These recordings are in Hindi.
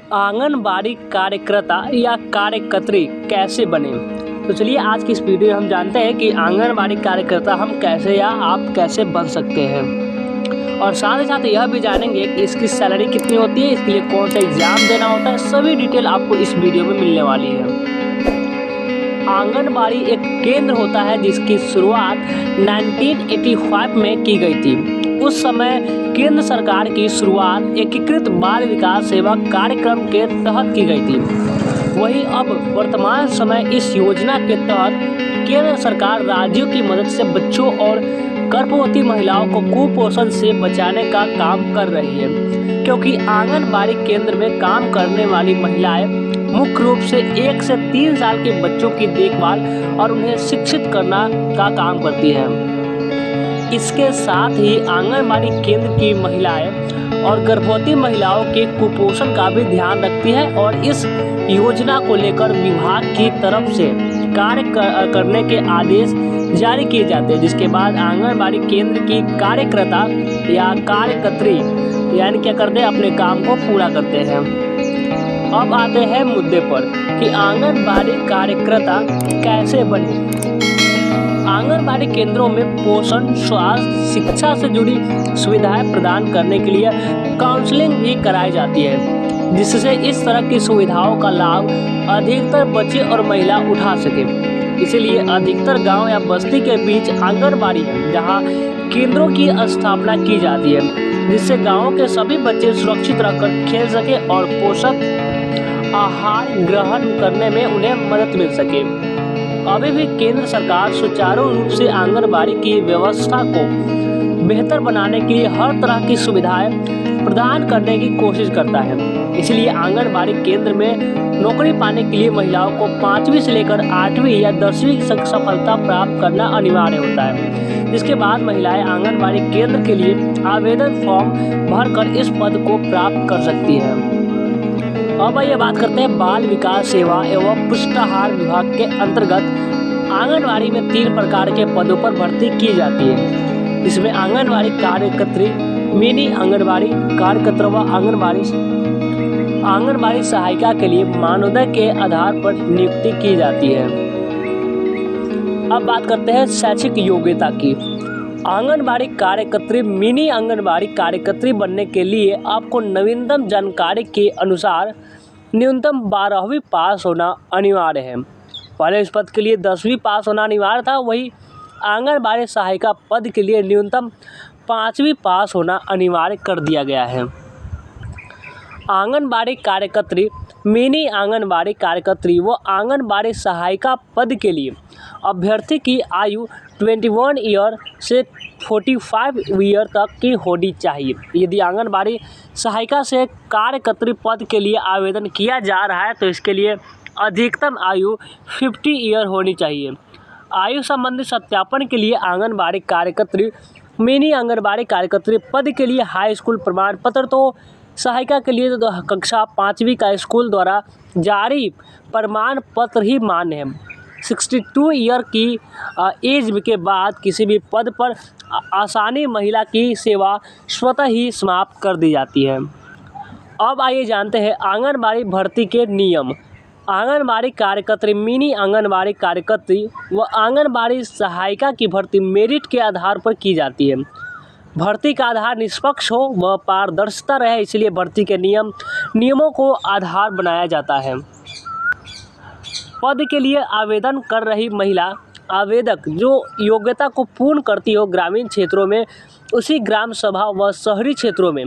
आंगनबाड़ी कार्यकर्ता या कार्यकर्त्री कैसे बने। तो चलिए आज की इस वीडियो में हम जानते हैं कि आंगनबाड़ी कार्यकर्ता हम कैसे या आप कैसे बन सकते हैं, और साथ ही साथ यह भी जानेंगे कि इसकी सैलरी कितनी होती है, इसके लिए कौन सा एग्ज़ाम देना होता है। सभी डिटेल आपको इस वीडियो में मिलने वाली है। आंगनबाड़ी एक केंद्र होता है जिसकी शुरुआत 1985 में की गई थी। उस समय केंद्र सरकार की शुरुआत एकीकृत बाल विकास सेवा कार्यक्रम के तहत की गई थी। वहीं अब वर्तमान समय इस योजना के तहत केंद्र सरकार राज्यों की मदद से बच्चों और गर्भवती महिलाओं को कुपोषण से बचाने का काम कर रही है, क्योंकि आंगनबाड़ी केंद्र में काम करने वाली महिलाएं मुख्य रूप से 1 से 3 साल के बच्चों की देखभाल और उन्हें शिक्षित करना का काम करती है। इसके साथ ही आंगनबाड़ी केंद्र की महिलाएं और गर्भवती महिलाओं के कुपोषण का भी ध्यान रखती है, और इस योजना को लेकर विभाग की तरफ से कार्य करने के आदेश जारी किए जाते हैं, जिसके बाद आंगनबाड़ी केंद्र की कार्यकर्ता या कार्यकर्त्री यानी क्या करते हैं, अपने काम को पूरा करते हैं। अब आते हैं मुद्दे पर कि आंगनबाड़ी कार्यकर्ता कैसे बने। आंगनबाड़ी केंद्रों में पोषण, स्वास्थ्य, शिक्षा से जुड़ी सुविधाएं प्रदान करने के लिए काउंसलिंग भी कराई जाती है, जिससे इस तरह की सुविधाओं का लाभ अधिकतर बच्चे और महिला उठा सके। इसलिए अधिकतर गांव या बस्ती के बीच आंगनबाड़ी है, जहां केंद्रों की स्थापना की जाती है, जिससे गाँव के सभी बच्चे सुरक्षित रहकर खेल सके और पोषक आहार ग्रहण करने में उन्हें मदद मिल सके। अभी भी केंद्र सरकार सुचारू रूप से आंगनबाड़ी की व्यवस्था को बेहतर बनाने के लिए हर तरह की सुविधाएं प्रदान करने की कोशिश करता है। इसलिए आंगनबाड़ी केंद्र में नौकरी पाने के लिए महिलाओं को 5वीं से लेकर 8वीं या 10वीं तक सफलता प्राप्त करना अनिवार्य होता है। जिसके बाद महिलाएं आंगनबाड़ी केंद्र के लिए आवेदन फॉर्म भरकर इस पद को प्राप्त कर सकती हैं। अब आइए बात करते हैं बाल विकास सेवा एवं पुष्टाहार विभाग के अंतर्गत आंगनबाड़ी में 3 प्रकार के पदों पर भर्ती की जाती है। इसमें आंगनबाड़ी कार्यकर्त्री, मिनी आंगनबाड़ी कार्यकर्ता व आंगनबाड़ी सहायिका के लिए मानदेय के आधार पर नियुक्ति की जाती है। अब बात करते हैं शैक्षिक योग्यता की। आंगनबाड़ी कार्यकर्त्री, मिनी आंगनबाड़ी कार्यकर्त्री बनने के लिए आपको नवीनतम जानकारी के अनुसार न्यूनतम 12वीं पास होना अनिवार्य है। पहले इस पद के लिए 10वीं पास होना अनिवार्य था, वही आंगनबाड़ी सहायिका पद के लिए न्यूनतम 5वीं पास होना अनिवार्य कर दिया गया है। आंगनबाड़ी कार्यकर्त्री, मिनी आंगनबाड़ी कार्यकर्त्री व आंगनबाड़ी सहायिका पद के लिए अभ्यर्थी की आयु 21 ईयर से 45 ईयर तक की होनी चाहिए। यदि आंगनबाड़ी सहायिका से कार्यकर्त्री पद के लिए आवेदन किया जा रहा है तो इसके लिए अधिकतम आयु 50 ईयर होनी चाहिए। आयु संबंधी सत्यापन के लिए आंगनबाड़ी कार्यकर्त्री, मिनी आंगनबाड़ी कार्यकर्त्री पद के लिए हाई स्कूल प्रमाण पत्र, तो सहायिका के लिए कक्षा 5वीं का स्कूल द्वारा जारी प्रमाण पत्र ही मान्य है। 62 ईयर की एज के बाद किसी भी पद पर आसानी महिला की सेवा स्वतः ही समाप्त कर दी जाती है। अब आइए जानते हैं आंगनबाड़ी भर्ती के नियम। आंगनबाड़ी कार्यकर्त्री, मिनी आंगनबाड़ी कार्यकर्त्री व आंगनबाड़ी सहायिका की भर्ती मेरिट के आधार पर की जाती है। भर्ती का आधार निष्पक्ष हो व पारदर्शिता रहे, इसलिए भर्ती के नियमों को आधार बनाया जाता है। पद के लिए आवेदन कर रही महिला आवेदक जो योग्यता को पूर्ण करती हो, ग्रामीण क्षेत्रों में उसी ग्राम सभा व शहरी क्षेत्रों में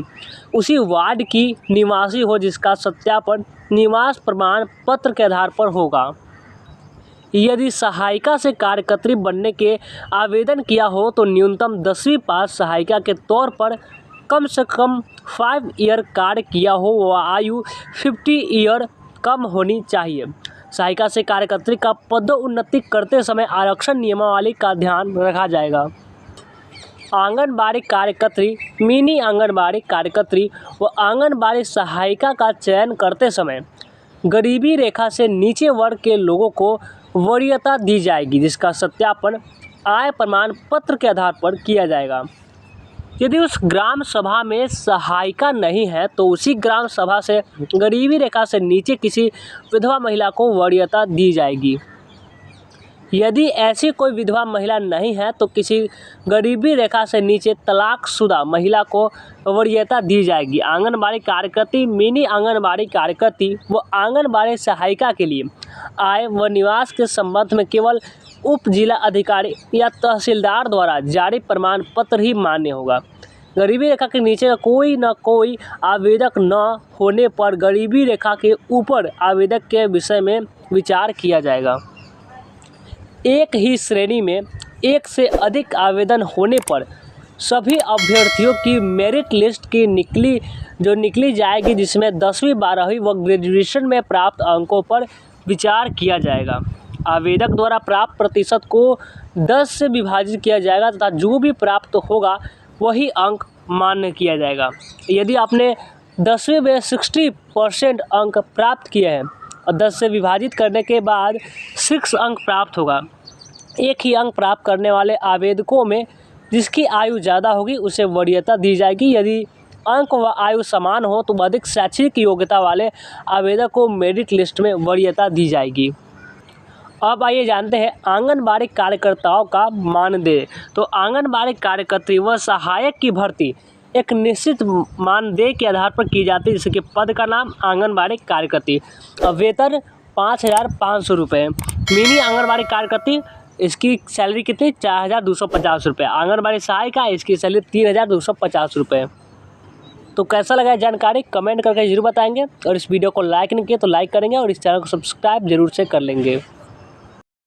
उसी वार्ड की निवासी हो, जिसका सत्यापन निवास प्रमाण पत्र के आधार पर होगा। यदि सहायिका से कार्यकर्त्री बनने के आवेदन किया हो तो न्यूनतम 10वीं पास सहायिका के तौर पर कम से कम 5 ईयर कार्य किया हो व आयु 50 ईयर कम होनी चाहिए। सहायिका से कार्यकर्त्री का पदोन्नति करते समय आरक्षण नियमावली का ध्यान रखा जाएगा। आंगनबाड़ी कार्यकर्त्री, मिनी आंगनबाड़ी कार्यकर्त्री व आंगनबाड़ी सहायिका का चयन करते समय गरीबी रेखा से नीचे वर्ग के लोगों को वरीयता दी जाएगी, जिसका सत्यापन आय प्रमाण पत्र के आधार पर किया जाएगा। यदि उस ग्राम सभा में सहायिका नहीं है तो उसी ग्राम सभा से गरीबी रेखा से नीचे किसी विधवा महिला को वरीयता दी जाएगी। यदि ऐसी कोई विधवा महिला नहीं है तो किसी गरीबी रेखा से नीचे तलाकशुदा महिला को वरीयता दी जाएगी। आंगनबाड़ी कार्यकर्ती, मिनी आंगनबाड़ी कार्यकर्ती व आंगनबाड़ी सहायिका के लिए आय व निवास के संबंध में केवल उप जिला अधिकारी या तहसीलदार द्वारा जारी प्रमाण पत्र ही मान्य होगा। गरीबी रेखा के नीचे का कोई न कोई आवेदक न होने पर गरीबी रेखा के ऊपर आवेदक के विषय में विचार किया जाएगा। एक ही श्रेणी में एक से अधिक आवेदन होने पर सभी अभ्यर्थियों की मेरिट लिस्ट की निकली जाएगी, जिसमें 10वीं 12वीं व ग्रेजुएशन में प्राप्त अंकों पर विचार किया जाएगा। आवेदक द्वारा प्राप्त प्रतिशत को 10 से विभाजित किया जाएगा तथा जो भी प्राप्त होगा वही अंक मान्य किया जाएगा। यदि आपने 10वीं में 60% अंक प्राप्त किए हैं और 10 से विभाजित करने के बाद 6 अंक प्राप्त होगा। एक ही अंक प्राप्त करने वाले आवेदकों में जिसकी आयु ज़्यादा होगी उसे वरीयता दी जाएगी। यदि अंक व आयु समान हो तो अधिक शैक्षिक योग्यता वाले आवेदक को मेरिट लिस्ट में वरीयता दी जाएगी। अब आइए जानते हैं आंगनबाड़ी कार्यकर्ताओं का मानदेय। तो आंगनबाड़ी कार्यकर्त्री व सहायक की भर्ती एक निश्चित मानदेय के आधार पर की जाती है, जैसे कि पद का नाम आंगनबाड़ी कार्यकर्ती, वेतन 5,500 रुपये। मिनी आंगनबाड़ी कार्यकर्ती, इसकी सैलरी कितनी, 4,250 रुपये। आंगनबाड़ी सहायिका, इसकी सैलरी 3,250 रुपये। तो कैसा लगा जानकारी कमेंट करके जरूर बताएंगे और इस वीडियो को लाइक नहीं किया तो लाइक करेंगे और इस चैनल को सब्सक्राइब जरूर से कर लेंगे।